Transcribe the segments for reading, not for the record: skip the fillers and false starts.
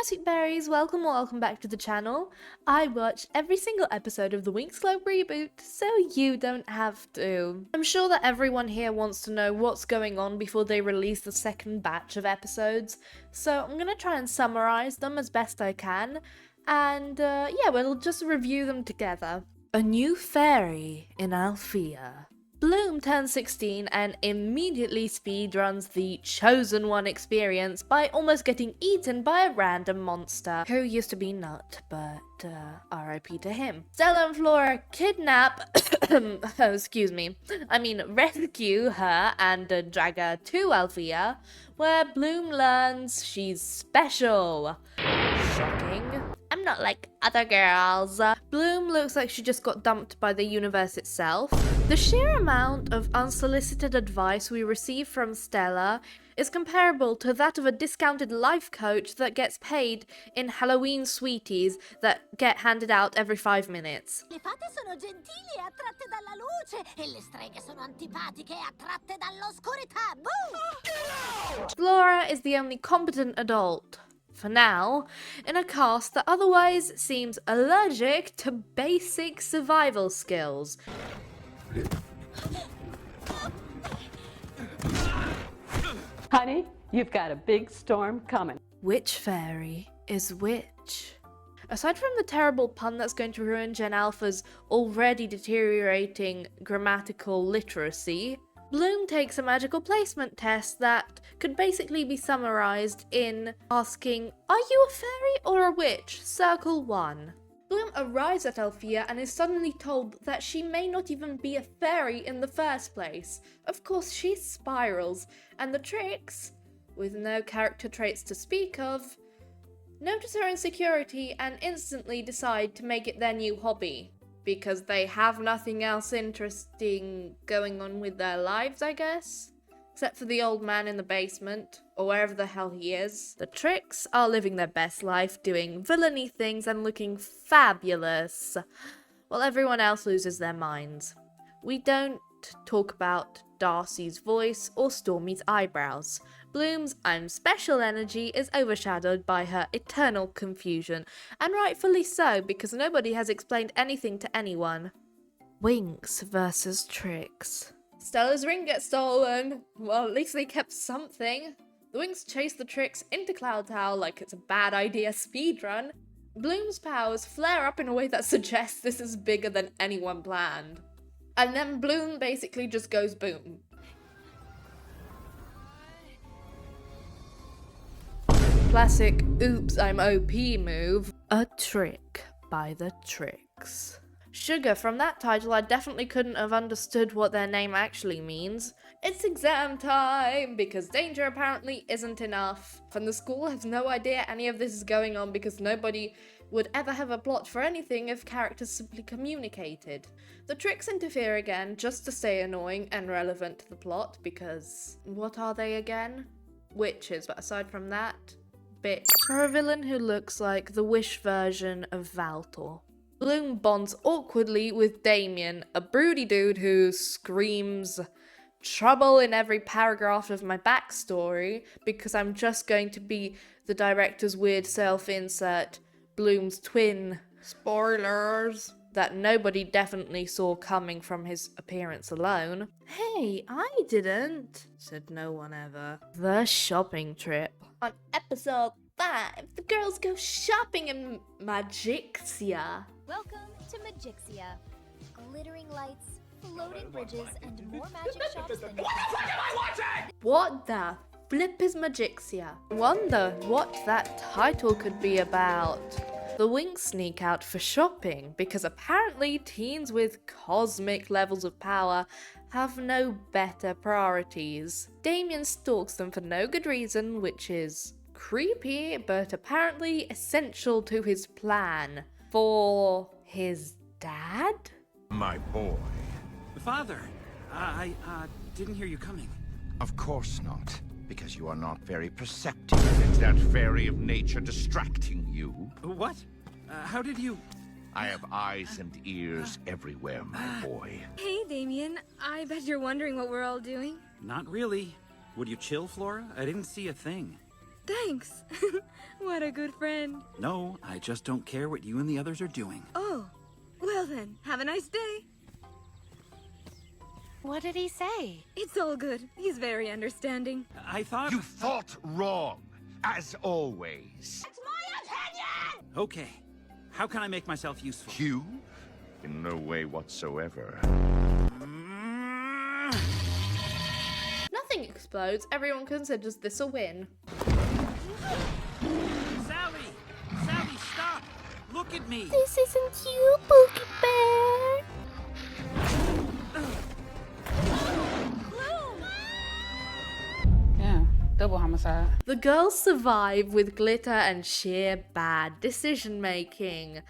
sweet berries, welcome back to the channel. I watch every single episode of the Winx Club Reboot, so you don't have to. I'm sure that everyone here wants to know what's going on before they release the second batch of episodes, so I'm gonna try and summarize them as best I can, and yeah, we'll just review them together. A new fairy in Althea. Bloom turns 16 and immediately speedruns the Chosen One experience by almost getting eaten by a random monster who used to be Nut, but RIP to him. Stella and Flora kidnap, rescue her and drag her to Althea, where Bloom learns she's special. Shocking. I'm not like other girls. Bloom looks like she just got dumped by the universe itself. The sheer amount of unsolicited advice we receive from Stella is comparable to that of a discounted life coach that gets paid in Halloween sweeties that get handed out every 5 minutes. Le fate sono gentili e attratte dalla luce e le streghe sono antipatiche e attratte dall'oscurità. Boo! Flora is the only competent adult, for now, in a cast that otherwise seems allergic to basic survival skills. Honey, you've got a big storm coming. Which fairy is which? Aside from the terrible pun that's going to ruin Gen Alpha's already deteriorating grammatical literacy, Bloom takes a magical placement test that could basically be summarized in asking, "Are you a fairy or a witch? Circle 1. Bloom arrives at Althea and is suddenly told that she may not even be a fairy in the first place. Of course, she spirals, and the Trix, with no character traits to speak of, notice her insecurity and instantly decide to make it their new hobby. Because they have nothing else interesting going on with their lives, I guess? Except for the old man in the basement, or wherever the hell he is. The Trix are living their best life, doing villainy things and looking fabulous, while everyone else loses their minds. We don't talk about Darcy's voice or Stormy's eyebrows. Bloom's I'm special energy is overshadowed by her eternal confusion, and rightfully so, because nobody has explained anything to anyone. Winx versus Trix. Stella's ring gets stolen. Well, at least they kept something. The Winx chase the Trix into Cloud Tower like it's a bad idea speedrun. Bloom's powers flare up in a way that suggests this is bigger than anyone planned. And then Bloom basically just goes boom. Classic oops I'm OP move. A trick by the Trix. Sugar, from that title I definitely couldn't have understood what their name actually means. It's exam time, because danger apparently isn't enough. And the school has no idea any of this is going on because nobody would ever have a plot for anything if characters simply communicated. The Trix interfere again just to stay annoying and relevant to the plot because what are they again? Witches, but aside from that, bitch. For a villain who looks like the Wish version of Valtor. Bloom bonds awkwardly with Damian, a broody dude who screams trouble in every paragraph of my backstory because I'm just going to be the director's weird self-insert, Bloom's twin. Spoilers. That nobody definitely saw coming from his appearance alone. Hey, I didn't, said no one ever. The shopping trip. On episode 5, the girls go shopping in Magixia. Welcome to Magixia. Glittering lights, floating bridges, and more magic shops than What the flip is Magixia? Wonder what that title could be about. The Winx sneak out for shopping because apparently teens with cosmic levels of power have no better priorities. Damian stalks them for no good reason, which is creepy, but apparently essential to his plan. For his dad? My boy. Father, I didn't hear you coming. Of course not, because you are not very perceptive. It's that fairy of nature distracting you. What? How did you... I have eyes and ears everywhere, my boy. Hey, Damian. I bet you're wondering what we're all doing. Not really. Would you chill, Flora? I didn't see a thing. Thanks. What a good friend. No, I just don't care what you and the others are doing. Oh, well then, have a nice day. What did he say? It's all good. He's very understanding. I thought... You thought wrong, as always. It's my opinion! Okay. How can I make myself useful? You? In no way whatsoever. Nothing explodes. Everyone considers this a win. Sally! Sally, stop! Look at me! This isn't you, Pookie Bear. Yeah, double homicide. The girls survive with glitter and sheer bad decision making.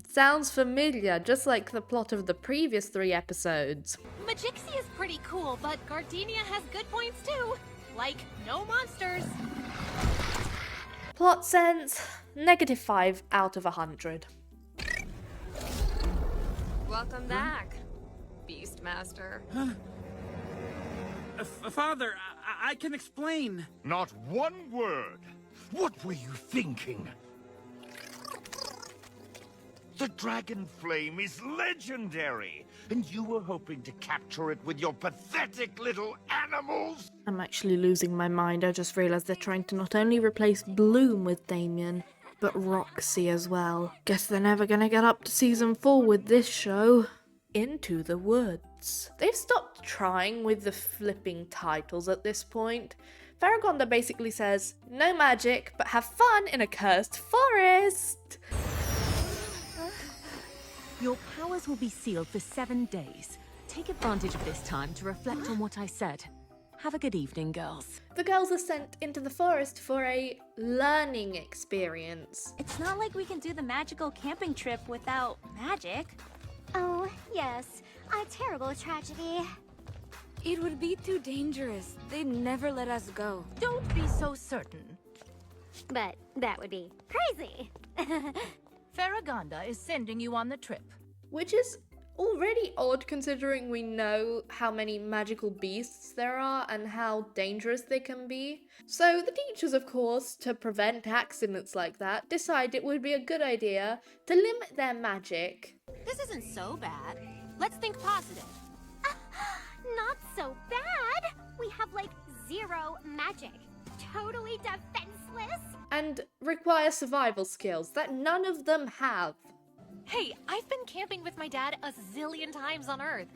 Sounds familiar, just like the plot of the previous 3 episodes. Magixia is pretty cool, but Gardenia has good points too. Like, no monsters. Plot sense, -5 out of 100. Welcome back, Beastmaster. Father, I can explain. Not one word. What were you thinking? The dragon flame is legendary, and you were hoping to capture it with your pathetic little animals? I'm actually losing my mind. I just realised they're trying to not only replace Bloom with Damian, but Roxy as well. Guess they're never gonna get up to season 4 with this show. Into the Woods. They've stopped trying with the flipping titles at this point. Faragonda basically says, no magic, but have fun in a cursed forest. Your powers will be sealed for 7 days. Take advantage of this time to reflect on what I said. Have a good evening, girls. The girls are sent into the forest for a learning experience. It's not like we can do the magical camping trip without magic. Oh, yes. A terrible tragedy. It would be too dangerous. They'd never let us go. Don't be so certain. But that would be crazy. Faragonda is sending you on the trip. Which is already odd considering we know how many magical beasts there are and how dangerous they can be. So the teachers, of course, to prevent accidents like that, decide it would be a good idea to limit their magic. This isn't so bad. Let's think positive. Not so bad. We have like 0 magic. Totally defenseless. And require survival skills that none of them have. Hey, I've been camping with my dad a zillion times on Earth.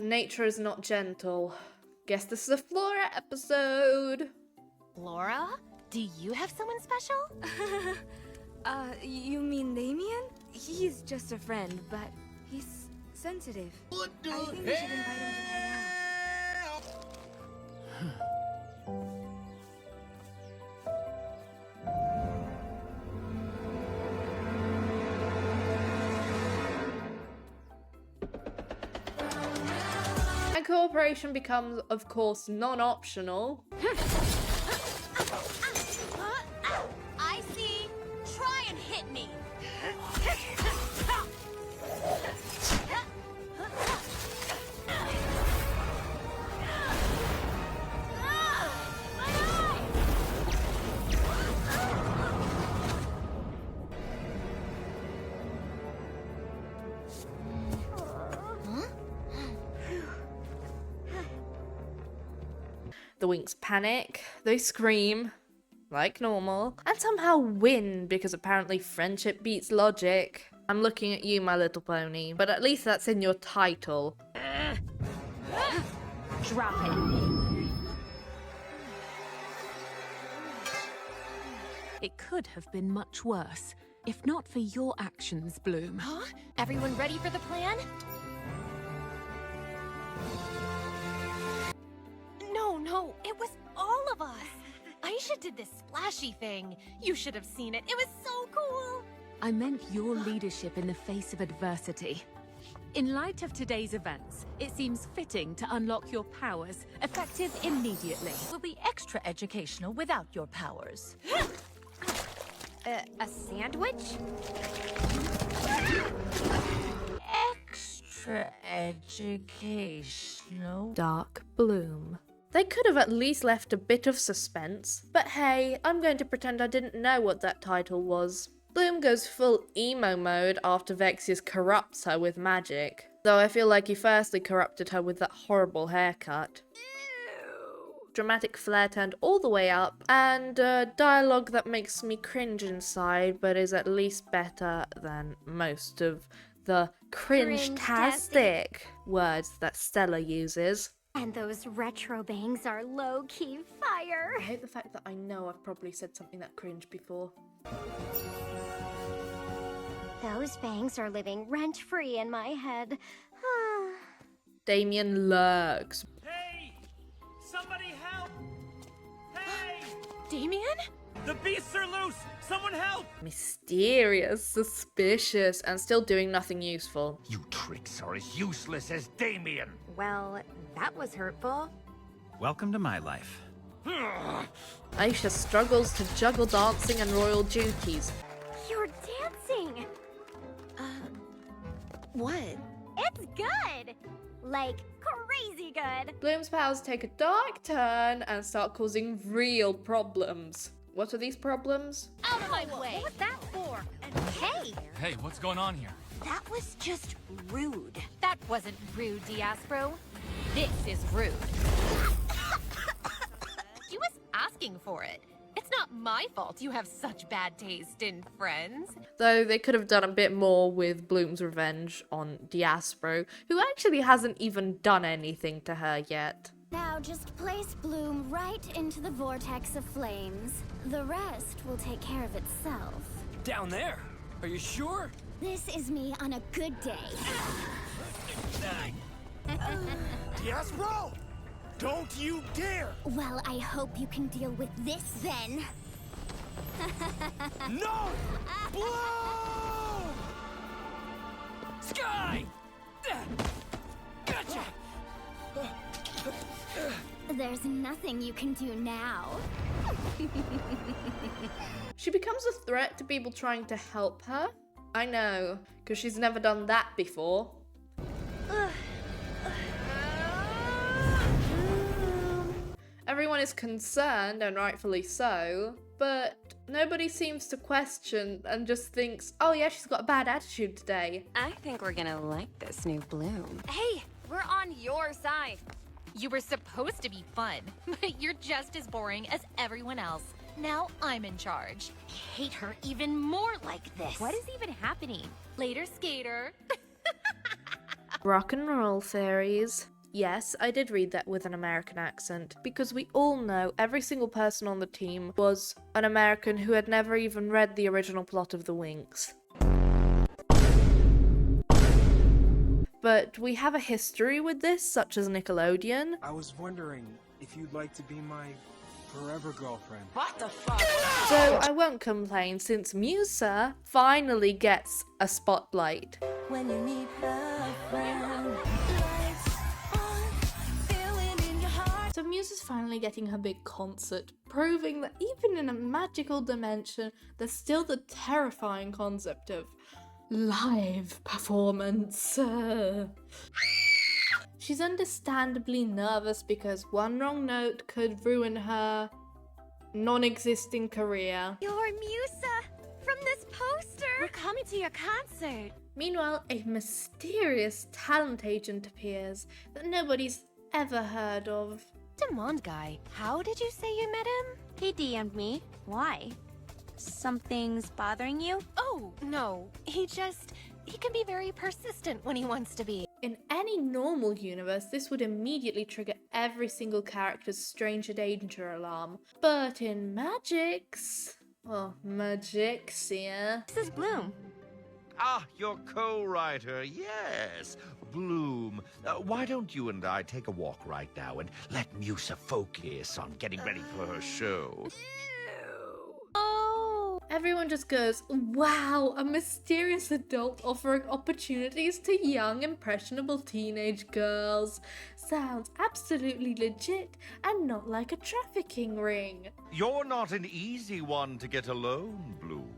Nature is not gentle. Guess this is a Flora episode. Laura, do you have someone special? You mean Damian? He's just a friend, but he's sensitive. I think we should invite him to hang out. And cooperation becomes, of course, non-optional. I see. Try and hit me. The Winx panic, they scream, like normal, and somehow win because apparently friendship beats logic. I'm looking at you, My Little Pony, but at least that's in your title. Drop it. It could have been much worse, if not for your actions, Bloom. Huh? Everyone ready for the plan? No, it was all of us. Aisha did this splashy thing. You should have seen it. It was so cool. I meant your leadership in the face of adversity. In light of today's events, it seems fitting to unlock your powers, effective immediately. Will be extra educational without your powers. A sandwich? Extra educational. Dark Bloom. They could have at least left a bit of suspense. But hey, I'm going to pretend I didn't know what that title was. Bloom goes full emo mode after Vexius corrupts her with magic. Though I feel like he firstly corrupted her with that horrible haircut. Dramatic flair turned all the way up, and dialogue that makes me cringe inside, but is at least better than most of the cringe-tastic words that Stella uses. And those retro bangs are low-key fire. I hate the fact that I know I've probably said something that cringe before. Those bangs are living rent-free in my head. Damian lurks. Hey! Somebody help! Hey! Damian? The beasts are loose! Someone help! Mysterious, suspicious, and still doing nothing useful. You Trix are as useless as Damian. Well, that was hurtful. Welcome to my life. Aisha struggles to juggle dancing and royal duties. You're dancing! What? It's good! Like, crazy good! Bloom's powers take a dark turn and start causing real problems. What are these problems? Out of my way! What was that for? Hey! Hey, what's going on here? That was just rude. That wasn't rude, Diaspro. This is rude. He was asking for it. It's not my fault you have such bad taste in friends. Though they could have done a bit more with Bloom's revenge on Diaspro, who actually hasn't even done anything to her yet. Now just place Bloom right into the vortex of flames. The rest will take care of itself. Down there? Are you sure? This is me on a good day. Yes, bro! Don't you dare! Well, I hope you can deal with this then. No! Blow! Sky! Gotcha! There's nothing you can do now. She becomes a threat to people trying to help her. I know, because she's never done that before. Everyone is concerned, and rightfully so, but nobody seems to question and just thinks, oh yeah, she's got a bad attitude today. I think we're gonna like this new Bloom. Hey, we're on your side. You were supposed to be fun, but you're just as boring as everyone else. Now I'm in charge. I hate her even more like this. What is even happening? Later, skater. Rock and roll theories. Yes, I did read that with an American accent, because we all know every single person on the team was an American who had never even read the original plot of the Winx. But we have a history with this, such as Nickelodeon. I was wondering if you'd like to be my forever girlfriend. What the fuck? So I won't complain since Musa finally gets a spotlight. When you need a friend. So Musa's finally getting her big concert, proving that even in a magical dimension, there's still the terrifying concept of live performance. She's understandably nervous because one wrong note could ruin her non-existing career. You're Musa from this poster. We're coming to your concert. Meanwhile, a mysterious talent agent appears that nobody's ever heard of. Demand guy, how did you say you met him? He DM'd me. Why? Something's bothering you? Oh, no. He can be very persistent when he wants to be. In any normal universe, this would immediately trigger every single character's stranger danger alarm. But in Magixia... This is Bloom. Ah, your co-writer, yes. Bloom. Why don't you and I take a walk right now and let Musa focus on getting ready for her show? Oh! Everyone just goes, wow, a mysterious adult offering opportunities to young, impressionable teenage girls. Sounds absolutely legit and not like a trafficking ring. You're not an easy one to get alone, Bloom.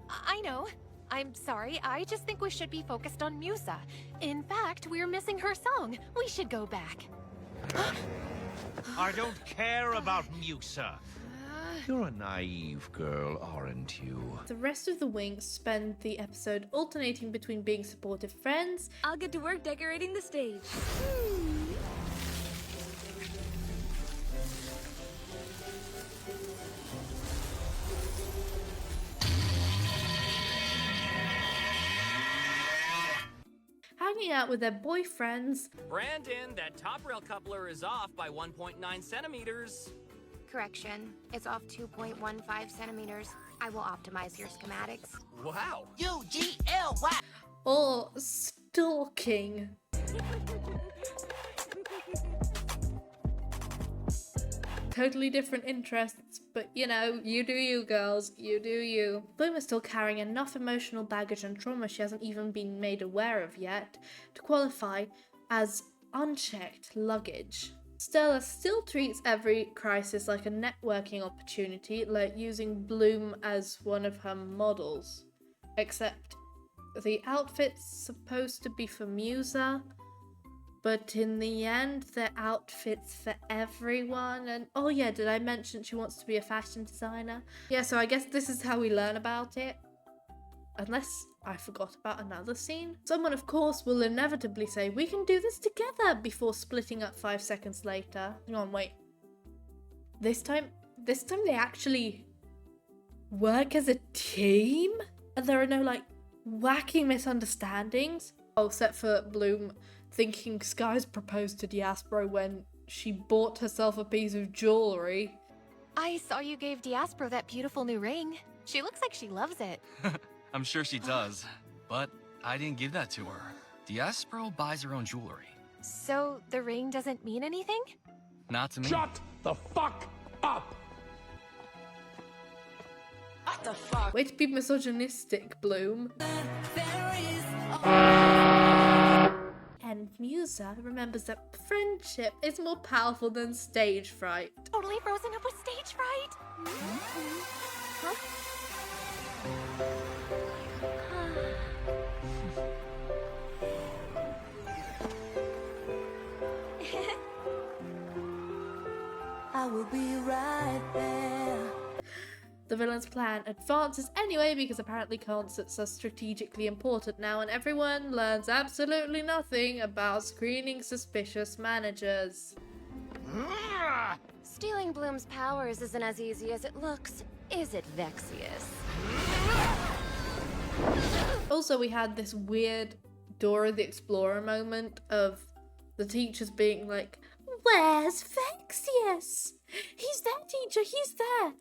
I know. I'm sorry, I just think we should be focused on Musa. In fact, we're missing her song. We should go back. I don't care about Musa. You're a naive girl, aren't you? The rest of the Winx spend the episode alternating between being supportive friends. I'll get to work decorating the stage. Hanging out with their boyfriends. Brandon, that top rail coupler is off by 1.9 centimeters. Correction, it's off 2.15 centimeters. I will optimize your schematics. Wow. UGLY. Or stalking. Totally different interests, but you know, you do you, girls, you do you. Bloom is still carrying enough emotional baggage and trauma she hasn't even been made aware of yet to qualify as unchecked luggage. Stella still treats every crisis like a networking opportunity, like using Bloom as one of her models. Except the outfit's supposed to be for Musa, but in the end, they're outfits for everyone. And oh yeah, did I mention she wants to be a fashion designer? Yeah, so I guess this is how we learn about it. Unless I forgot about another scene. Someone, of course, will inevitably say, we can do this together, before splitting up 5 seconds later. Hang on, wait. This time they actually work as a team? And there are no, like, wacky misunderstandings? Oh, except for Bloom thinking Sky's proposed to Diaspro when she bought herself a piece of jewelry. I saw you gave Diaspro that beautiful new ring. She looks like she loves it. I'm sure she does, but I didn't give that to her. Diaspro buys her own jewelry. So the ring doesn't mean anything? Not to me. Shut the fuck up! What the fuck? Way to be misogynistic, Bloom. And Musa remembers that friendship is more powerful than stage fright. Totally frozen up with stage fright. Huh? I will be right there. The villain's plan advances anyway because apparently concerts are strategically important now and everyone learns absolutely nothing about screening suspicious managers. Stealing Bloom's powers isn't as easy as it looks, is it, Vexius? Also, we had this weird Dora the Explorer moment of the teachers being like, where's Vexius? He's there, teacher, he's there.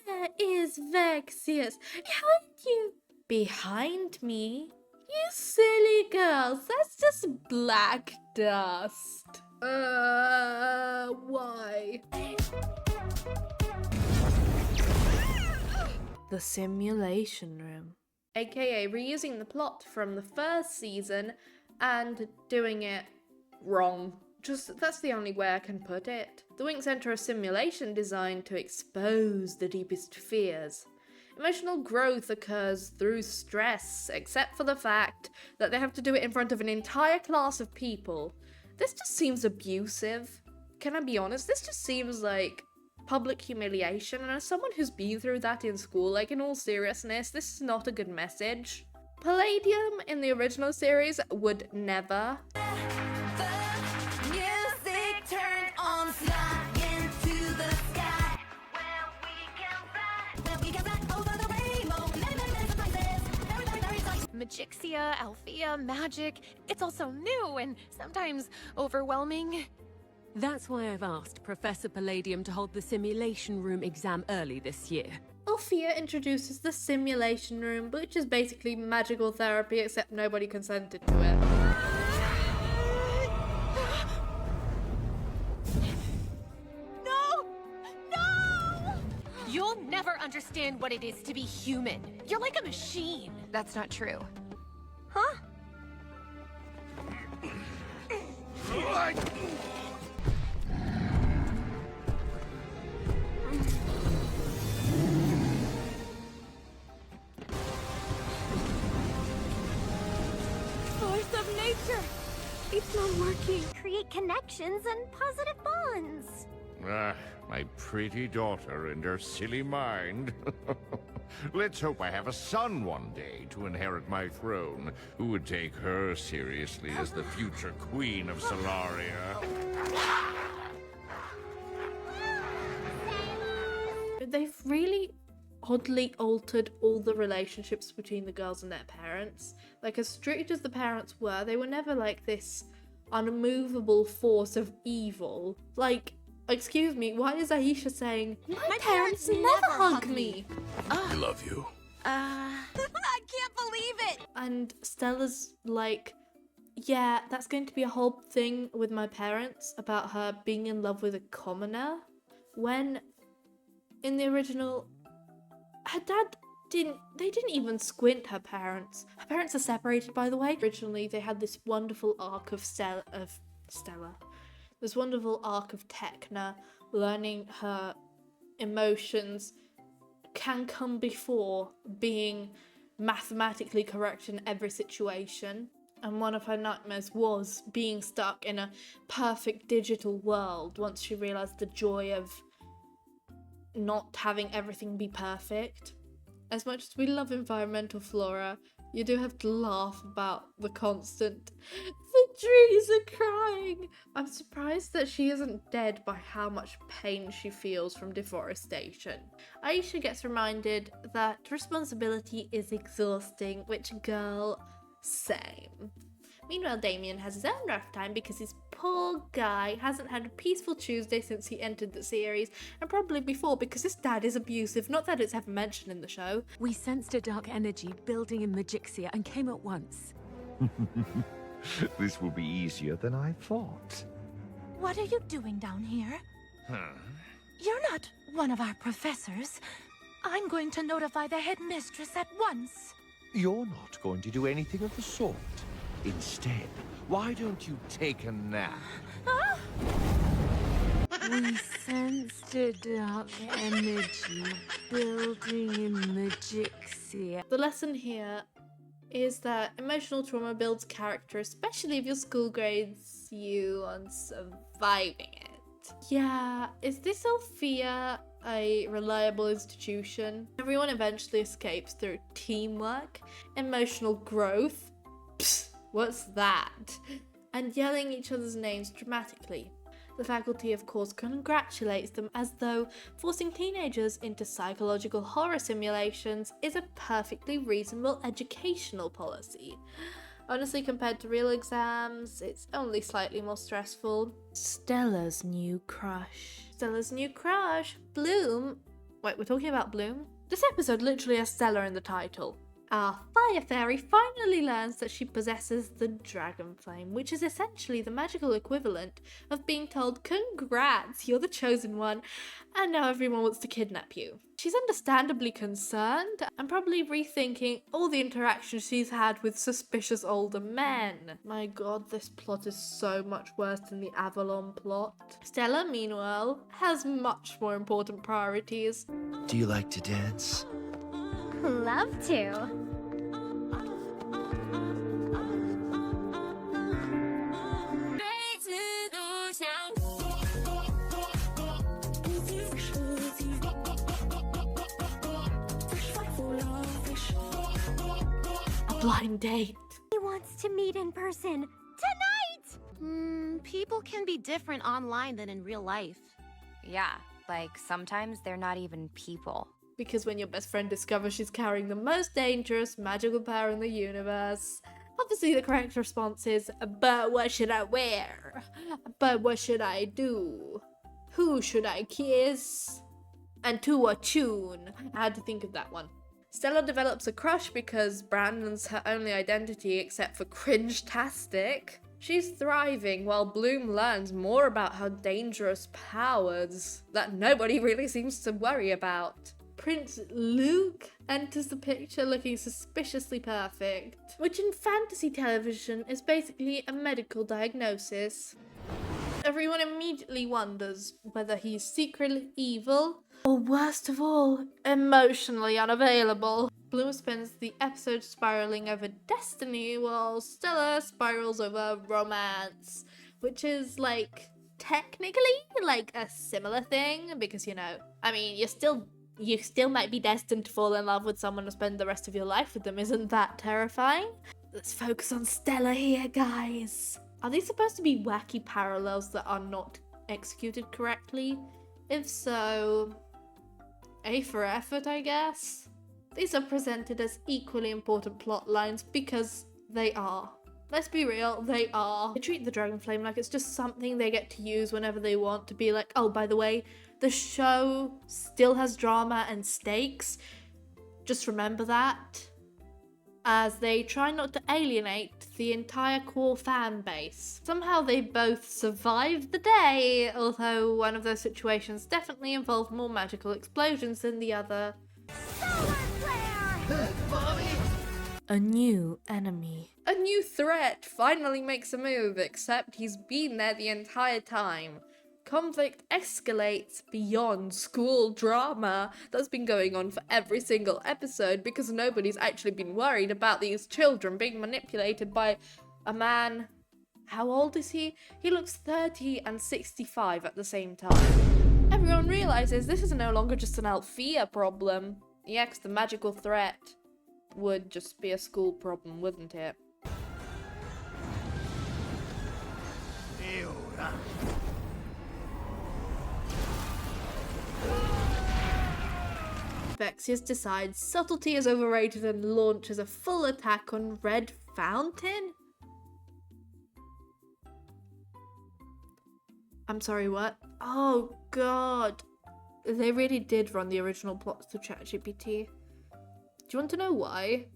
Where is Vexius? Behind you. Behind me? You silly girls, that's just black dust. Why? The simulation room. AKA reusing the plot from the first season and doing it wrong. Just, that's the only way I can put it. The Winx enter a simulation designed to expose the deepest fears. Emotional growth occurs through stress, except for the fact that they have to do it in front of an entire class of people. This just seems abusive. Can I be honest? This just seems like public humiliation, and as someone who's been through that in school, like in all seriousness, this is not a good message. Palladium in the original series would never. Magixia, Althea, magic. It's all so new and sometimes overwhelming. That's why I've asked Professor Palladium to hold the simulation room exam early this year. Althea introduces the simulation room, which is basically magical therapy, except nobody consented to it. No! No! You'll never understand what it is to be human. You're like a machine. That's not true. Huh? Force of nature! It's not working. create connections and positive bonds. Ah, my pretty daughter and her silly mind. Let's hope I have a son one day to inherit my throne, who would take her seriously as the future queen of Solaria. They've really oddly altered all the relationships between the girls and their parents. Like, as strict as the parents were, they were never like this unmovable force of evil. Like, excuse me, why is Aisha saying, my parents never hug me? I love you. I can't believe it! And Stella's like, yeah, that's going to be a whole thing with my parents about her being in love with a commoner. When in the original, her dad didn't even squint her parents. Her parents are separated, by the way. Originally, they had this wonderful arc of Stella. This wonderful arc of Tekna learning her emotions can come before being mathematically correct in every situation. And one of her nightmares was being stuck in a perfect digital world once she realized the joy of not having everything be perfect. As much as we love environmental flora, you do have to laugh about the constant, the trees are crying. I'm surprised that she isn't dead by how much pain she feels from deforestation. Aisha gets reminded that responsibility is exhausting, which, girl, same. Meanwhile, Damian has his own rough time because his poor guy hasn't had a peaceful Tuesday since he entered the series, and probably before because his dad is abusive, not that it's ever mentioned in the show. We sensed a dark energy building in Magixia and came at once. This will be easier than I thought. What are you doing down here? You're not one of our professors. I'm going to notify the headmistress at once. You're not going to do anything of the sort. Instead, why don't you take a nap? We sensed a dark energy building in Magixia. The lesson here is that emotional trauma builds character, especially if your school grades you on surviving it. Yeah, is this Sophia a reliable institution? Everyone eventually escapes through teamwork, emotional growth, psst, what's that? And yelling each other's names dramatically. The faculty, of course, congratulates them as though forcing teenagers into psychological horror simulations is a perfectly reasonable educational policy. Honestly, compared to real exams, it's only slightly more stressful. Stella's new crush. Stella's new crush, Bloom. Wait, we're talking about Bloom? This episode literally has Stella in the title. Our fire fairy finally learns that she possesses the dragon flame, which is essentially the magical equivalent of being told, congrats, you're the chosen one, and now everyone wants to kidnap you. She's understandably concerned and probably rethinking all the interactions she's had with suspicious older men. My god, this plot is so much worse than the Avalon plot. Stella, meanwhile, has much more important priorities. Do you like to dance? Love to. A blind date. He wants to meet in person tonight! People can be different online than in real life. Yeah, like sometimes they're not even people. Because when your best friend discovers she's carrying the most dangerous magical power in the universe, obviously the correct response is, but what should I wear? But what should I do? Who should I kiss? And to what tune? I had to think of that one. Stella develops a crush because Brandon's her only identity except for cringe-tastic. She's thriving while Bloom learns more about her dangerous powers that nobody really seems to worry about. Prince Luke enters the picture looking suspiciously perfect, which in fantasy television is basically a medical diagnosis. Everyone immediately wonders whether he's secretly evil, or worst of all, emotionally unavailable. Bloom spends the episode spiraling over destiny while Stella spirals over romance. which is like technically like a similar thing because, you know, I mean, you still might be destined to fall in love with someone and spend the rest of your life with them. Isn't that terrifying? Let's focus on Stella here, guys. Are these supposed to be wacky parallels that are not executed correctly? If so, A for effort, I guess. These are presented as equally important plot lines because they are. Let's be real, they are. They treat the dragon flame like it's just something they get to use whenever they want to be like, oh, by the way, the show still has drama and stakes. Just remember that. As they try not to alienate the entire core fan base. Somehow they both survived the day, although one of those situations definitely involved more magical explosions than the other. A new enemy. A new threat finally makes a move, except he's been there the entire time. Conflict escalates beyond school drama that's been going on for every single episode because nobody's actually been worried about these children being manipulated by a man. How old is he? He looks 30 and 65 at the same time. Everyone realizes this is no longer just an Althea problem. Yeah, 'cause the magical threat would just be a school problem, wouldn't it? Vexius decides subtlety is overrated and launches a full attack on Red Fountain? I'm sorry, what? Oh god. They really did run the original plots to ChatGPT. Do you want to know why?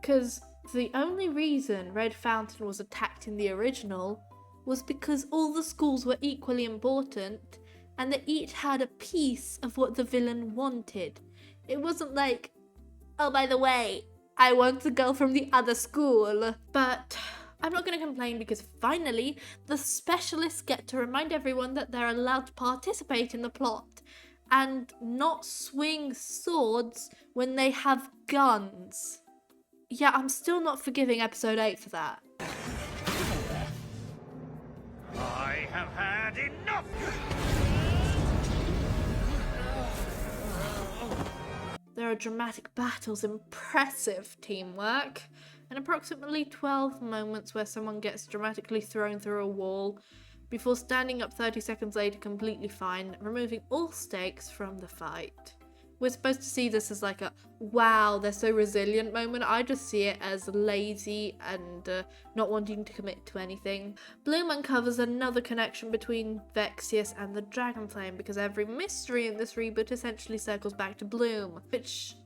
Because the only reason Red Fountain was attacked in the original was because all the schools were equally important and they each had a piece of what the villain wanted. It wasn't like, oh, by the way, I want a girl from the other school. But I'm not going to complain because finally the specialists get to remind everyone that they're allowed to participate in the plot and not swing swords when they have guns. Yeah, I'm still not forgiving episode 8 for that. I have had enough! There are dramatic battles, impressive teamwork, and approximately 12 moments where someone gets dramatically thrown through a wall before standing up 30 seconds later completely fine, removing all stakes from the fight. We're supposed to see this as like a, wow, they're so resilient moment. I just see it as lazy and not wanting to commit to anything. Bloom uncovers another connection between Vexius and the Dragon Flame because every mystery in this reboot essentially circles back to Bloom, which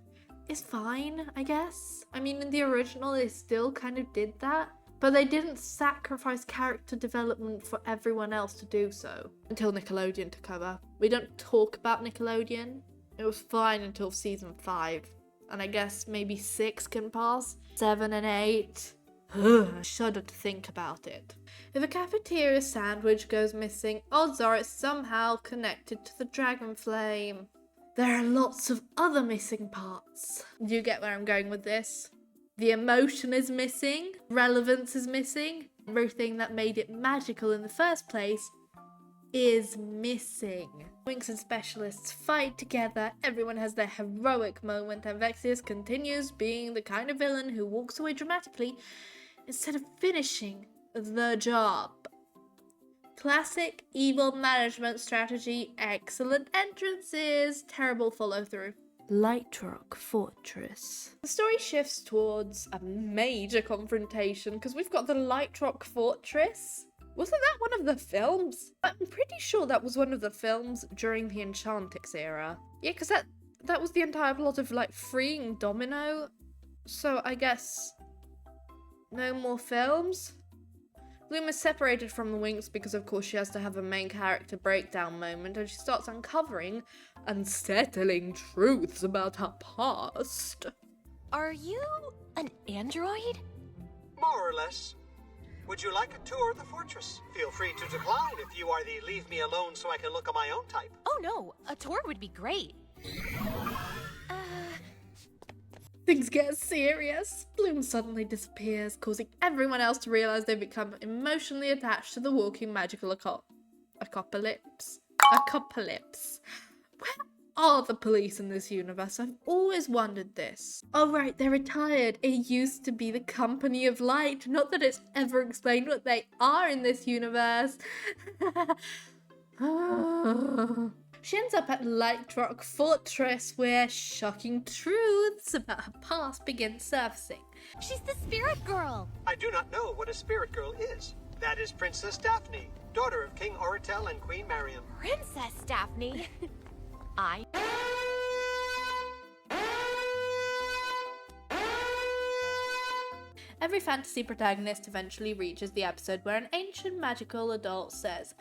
is fine, I guess. I mean, in the original, they still kind of did that, but they didn't sacrifice character development for everyone else to do so. Until Nickelodeon took over. We don't talk about Nickelodeon. It was fine until season 5. And I guess maybe 6 can pass. 7 and 8. I shudder to think about it. If a cafeteria sandwich goes missing, odds are it's somehow connected to the Dragon Flame. There are lots of other missing parts. Do you get where I'm going with this? The emotion is missing. Relevance is missing. Everything that made it magical in the first place is missing. Winx and specialists fight together, everyone has their heroic moment, and Vexius continues being the kind of villain who walks away dramatically instead of finishing the job. Classic evil management strategy, excellent entrances, terrible follow-through. Lightrock Fortress. The story shifts towards a major confrontation because we've got the Lightrock Fortress. Wasn't that one of the films? I'm pretty sure that was one of the films during the Enchantix era. Yeah, because that was the entire plot of, like, freeing Domino. So I guess no more films? Bloom is separated from the Winx because, of course, she has to have a main character breakdown moment, and she starts uncovering unsettling truths about her past. Are you an android? More or less. Would you like a tour of the fortress? Feel free to decline if you are the leave me alone so I can look at my own type. Oh no, a tour would be great. Things get serious. Bloom suddenly disappears, causing everyone else to realize they've become emotionally attached to the walking magical apocalypse. Where are the police in this universe? I've always wondered this. Oh right, they're retired. It used to be the Company of Light. Not that it's ever explained what they are in this universe. She ends up at Light Rock Fortress, where shocking truths about her past begin surfacing. She's the spirit girl. I do not know what a spirit girl is. That is Princess Daphne, daughter of King Oratel and Queen Mariam. Princess Daphne. I... Every fantasy protagonist eventually reaches the episode where an ancient magical adult says,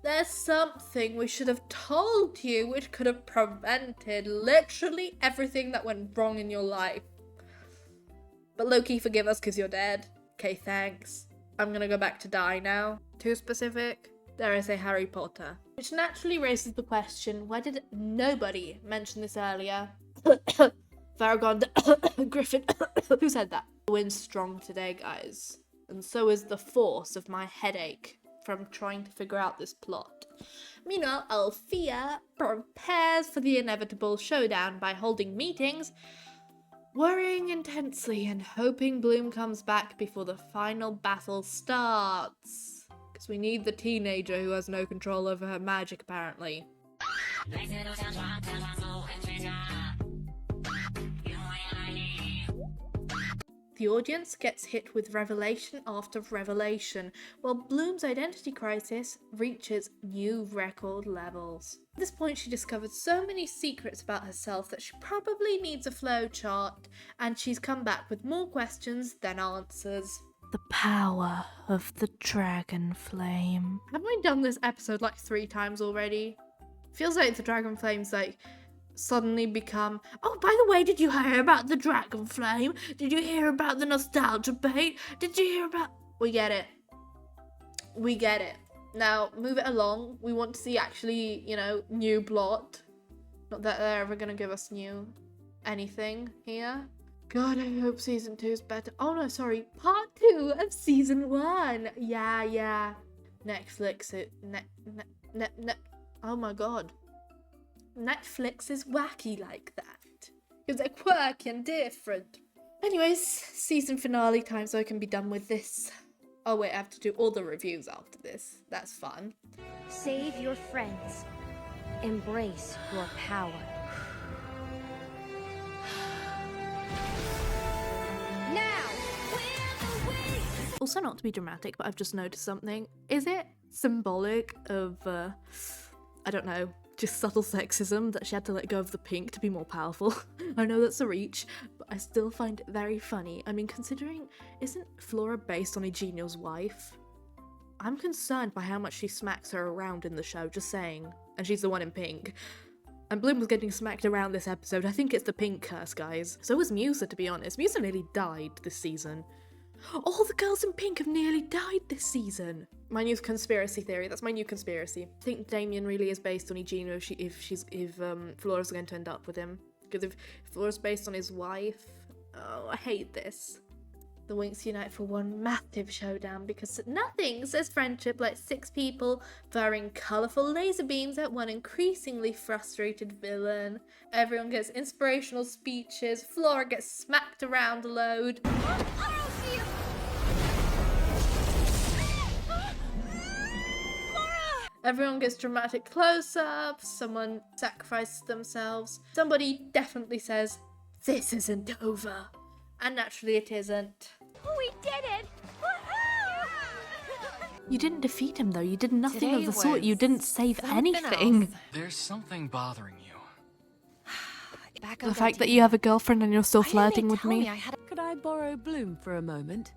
"There's something we should have told you which could have prevented literally everything that went wrong in your life. But low-key forgive us because you're dead. Okay, thanks. I'm gonna go back to die now." Too specific? Dare I say Harry Potter? Which naturally raises the question, why did nobody mention this earlier? Faragon, Griffin, who said that? The wind's strong today, guys. And so is the force of my headache from trying to figure out this plot. Meanwhile, Althea prepares for the inevitable showdown by holding meetings, worrying intensely and hoping Bloom comes back before the final battle starts. Because we need the teenager who has no control over her magic, apparently. The audience gets hit with revelation after revelation, while Bloom's identity crisis reaches new record levels. At this point, she discovers so many secrets about herself that she probably needs a flowchart, and she's come back with more questions than answers. The power of the dragon flame. Haven't we done this episode like 3 times already? Feels like the dragon flame's like suddenly become, oh, by the way, did you hear about the dragon flame? Did you hear about the nostalgia bait? Did you hear about... We get it. We get it. Now, move it along. We want to see actually, you know, new plot. Not that they're ever gonna give us new anything here. God, I hope season 2 is better. Oh no, sorry. Part 2 of season 1. Yeah. Netflix it. Oh my god. Netflix is wacky like that. Because they're quirky and different. Anyways, season finale time so I can be done with this. Oh wait, I have to do all the reviews after this. That's fun. Save your friends. Embrace your power. Also, not to be dramatic, but I've just noticed something. Is it symbolic of, I don't know, just subtle sexism that she had to let go of the pink to be more powerful? I know that's a reach, but I still find it very funny. I mean, considering, isn't Flora based on Eugenio's wife? I'm concerned by how much she smacks her around in the show, just saying. And she's the one in pink. And Bloom was getting smacked around this episode. I think it's the pink curse, guys. So was Musa, to be honest. Musa nearly died this season. All the girls in pink have nearly died this season. My new conspiracy theory. That's my new conspiracy. I think Damian really is based on Eugenio if Flora's going to end up with him. Because if Flora's based on his wife, oh, I hate this. The Winx unite for one massive showdown because nothing says friendship like 6 people firing colourful laser beams at one increasingly frustrated villain. Everyone gets inspirational speeches. Flora gets smacked around a load. Everyone gets dramatic close-ups, someone sacrifices themselves, somebody definitely says, "This isn't over." And naturally it isn't. We did it! You didn't defeat him though, you did nothing Today of the sort, you didn't save anything. Else. There's something bothering you. Back The fact that you have a girlfriend and you're still flirting with me? Could I borrow Bloom for a moment?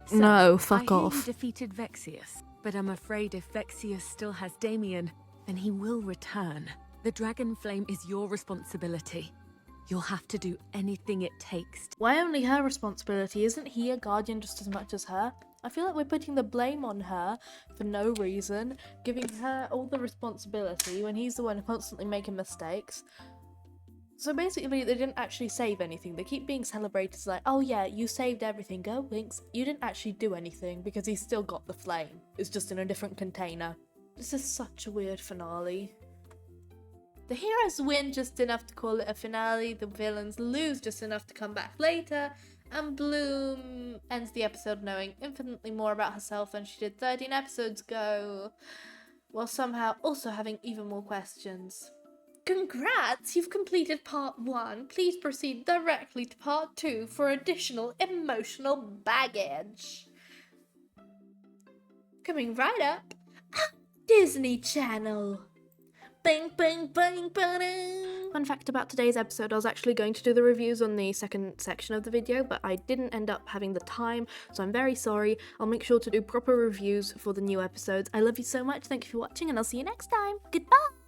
So, No, fuck I hear off. you defeated Vexius, but I'm afraid if Vexius still has Damian, then he will return. The dragon flame is your responsibility. You'll have to do anything it takes. Why only her responsibility? Isn't he a guardian just as much as her? I feel like we're putting the blame on her for no reason, giving her all the responsibility when he's the one constantly making mistakes. So basically, they didn't actually save anything. They keep being celebrated as like, oh yeah, you saved everything. Go, Winx. You didn't actually do anything because he's still got the flame. It's just in a different container. This is such a weird finale. The heroes win just enough to call it a finale. The villains lose just enough to come back later. And Bloom ends the episode knowing infinitely more about herself than she did 13 episodes ago, while somehow also having even more questions. Congrats! You've completed part 1. Please proceed directly to part 2 for additional emotional baggage. Coming right up, Disney Channel. Bang, bang, bang, bang. Fun fact about today's episode, I was actually going to do the reviews on the second section of the video, but I didn't end up having the time, so I'm very sorry. I'll make sure to do proper reviews for the new episodes. I love you so much, thank you for watching, and I'll see you next time. Goodbye!